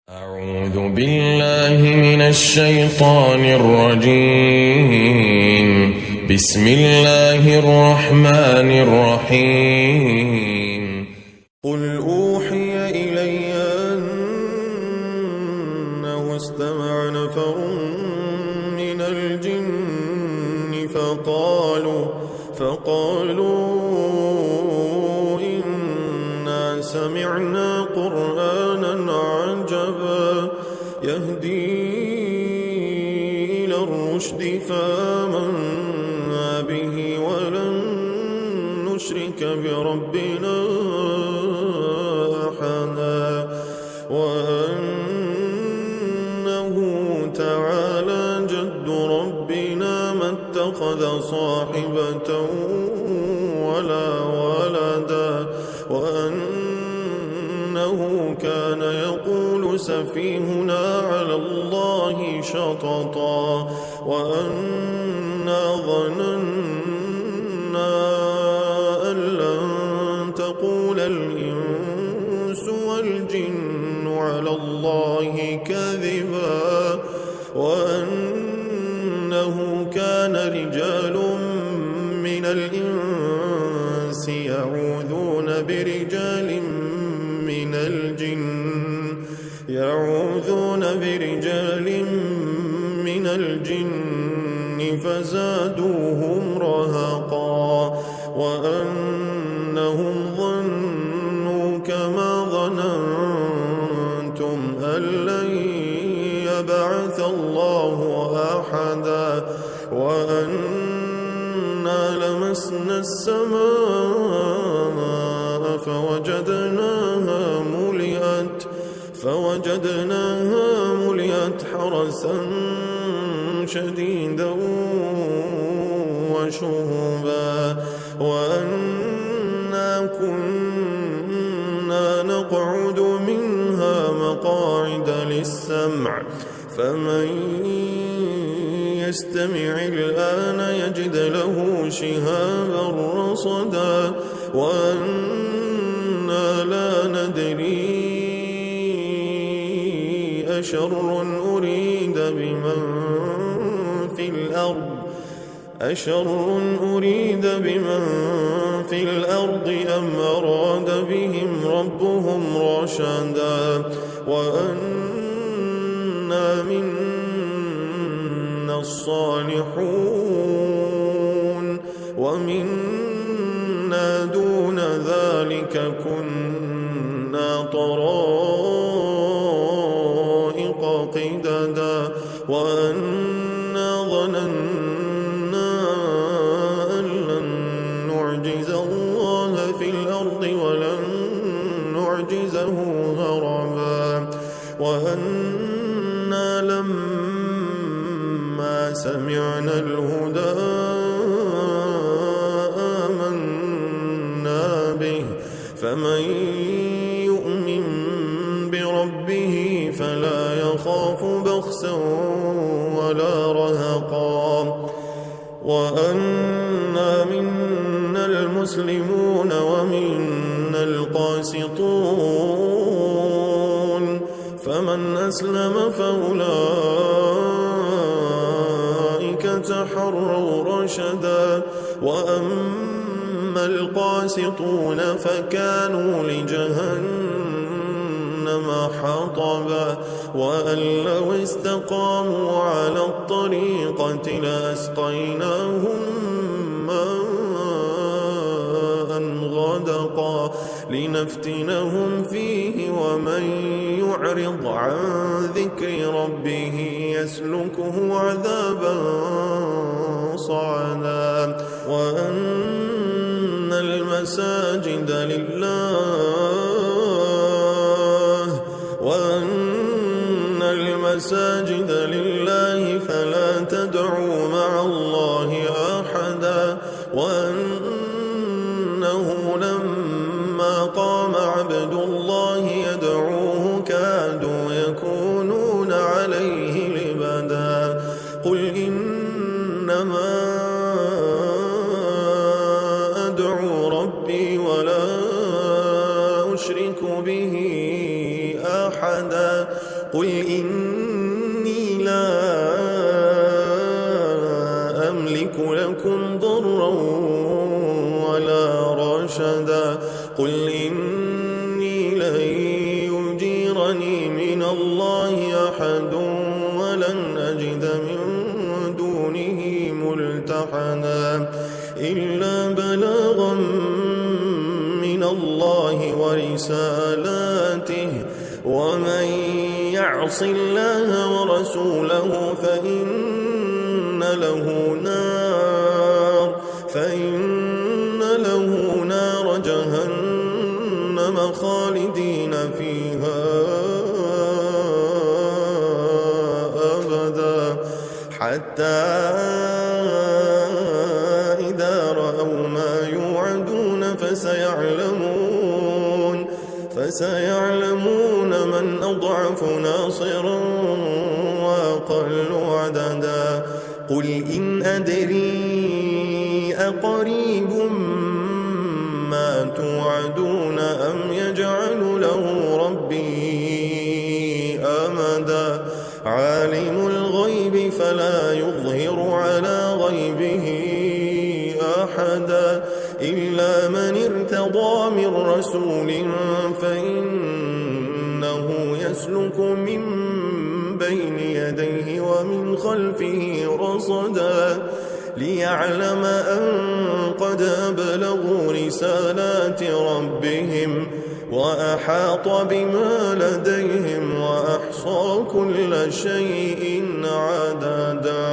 أعوذ بالله من الشيطان الرجيم. بسم الله الرحمن الرحيم. قل أوحي إلي أنه استمع نفر من الجن فقالوا إنا سمعنا قرآنا عجبا يهدي إلى الرشد فآمنا به ولن نشرك بربنا أحدا وأنه تعالى جد ربنا ما اتخذ صاحبة ولا ولدا وأنه كان يقول سفيهنا على الله شططا وأنا ظننا أن لن تقول الإنس والجن على الله كذبا وأنه كان رجال من الإنس يعوذون برجال من الجن فزادوهم رهقا وأنهم ظنوا كما ظننتم أن لن يبعث الله أحدا وأنا لمسنا السماء فوجدناها ملئت حرسا شديدا وشهبا وأنا كنا نقعد منها مقاعد للسمع فمن يستمع الآن يجد له شهابا رصدا وأنا لا ندري أشر أريد بمن في الأرض أم أراد بهم ربهم رشدا وأنا منا الصالحون ومنا دون ذلك كنا طرائق قددا وأنا ظننا أن لن نعجز الله في الأرض ولن نعجزه هربا وأنا لما سمعنا الهدى آمنا به فمن يؤمن بربه فلا يخاف بخسا ولا رهقا وأنا منا المسلمون ومنا القاسطون فمن أسلم فأولئك تحروا رشدا وأما القاسطون فكانوا لجهنم حطبا وأن لو استقاموا على الطريقة لأسقيناهم ماء غدقا لنفتنهم فيه ومن يعرض عن ذكر ربه يسلكه عذابا صعدا وأن المساجد لله فلا تدعوا مع الله أحدا وأنه لما قام عبد الله يدعوه كادوا يكونون عليه لبدا قل إنما أدعو ربي ولا أشرك به أحدا رشدا قل إني لا أملك لكم ضرا ولا رشدا قل إني لن يجيرني من الله أحد ولن أجد من دونه ملتحدا إلا بلاغا من الله ورسالاته ومن يعص الله ورسوله فإن له نار جهنم خالدين فيها أبدا حتى إذا رأوا ما يوعدون فسيعلمون من أضعف ناصرا وأقل عددا قل إن أدري أقريب ما توعدون أم يجعل له ربي أمدا عالم الغيب فلا يظهر على غيبه أحدا إلا من ارتضى من رسول فإنه يسلك من بين يديه ومن خلفه رصدا ليعلم أن قد أبلغوا رسالات ربهم وأحاط بما لديهم وأحصى كل شيء عددا